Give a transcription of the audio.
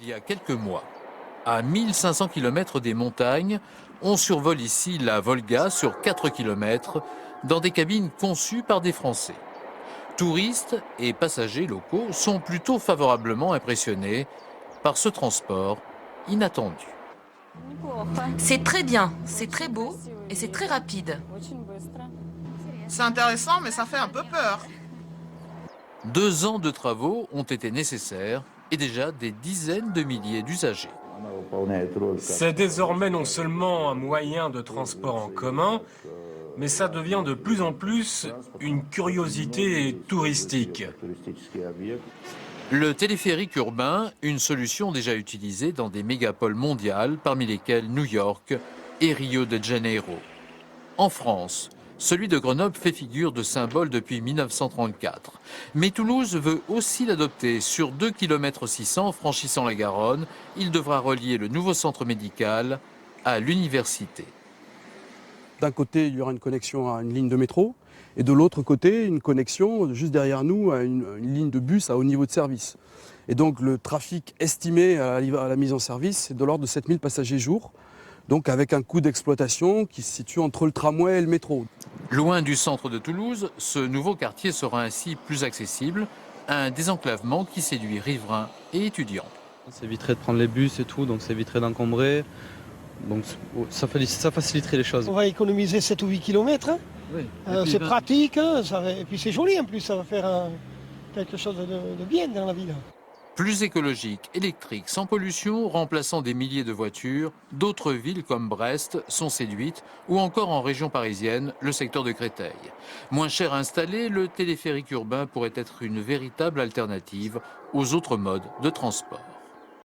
il y a quelques mois. À 1500 km des montagnes, on survole ici la Volga sur 4 km dans des cabines conçues par des Français. Touristes et passagers locaux sont plutôt favorablement impressionnés par ce transport inattendu. C'est très bien, c'est très beau et c'est très rapide. C'est intéressant, mais ça fait un peu peur. 2 ans de travaux ont été nécessaires et déjà des dizaines de milliers d'usagers. C'est désormais non seulement un moyen de transport en commun, mais ça devient de plus en plus une curiosité touristique. Le téléphérique urbain, une solution déjà utilisée dans des mégapoles mondiales, parmi lesquelles New York et Rio de Janeiro. En France, celui de Grenoble fait figure de symbole depuis 1934. Mais Toulouse veut aussi l'adopter. Sur 2,6 km franchissant la Garonne, il devra relier le nouveau centre médical à l'université. D'un côté, il y aura une connexion à une ligne de métro, et de l'autre côté, une connexion juste derrière nous à une ligne de bus à haut niveau de service. Et donc le trafic estimé à la mise en service est de l'ordre de 7000 passagers jour, donc avec un coût d'exploitation qui se situe entre le tramway et le métro. Loin du centre de Toulouse, ce nouveau quartier sera ainsi plus accessible, un désenclavement qui séduit riverains et étudiants. Ça éviterait de prendre les bus et tout, donc ça éviterait d'encombrer. Donc ça faciliterait les choses. On va économiser 7 ou 8 km. Hein. Oui. C'est pratique, hein, et puis c'est joli en plus, ça va faire quelque chose de bien dans la ville. Plus écologique, électrique, sans pollution, remplaçant des milliers de voitures, d'autres villes comme Brest sont séduites, ou encore en région parisienne, le secteur de Créteil. Moins cher à installer, le téléphérique urbain pourrait être une véritable alternative aux autres modes de transport.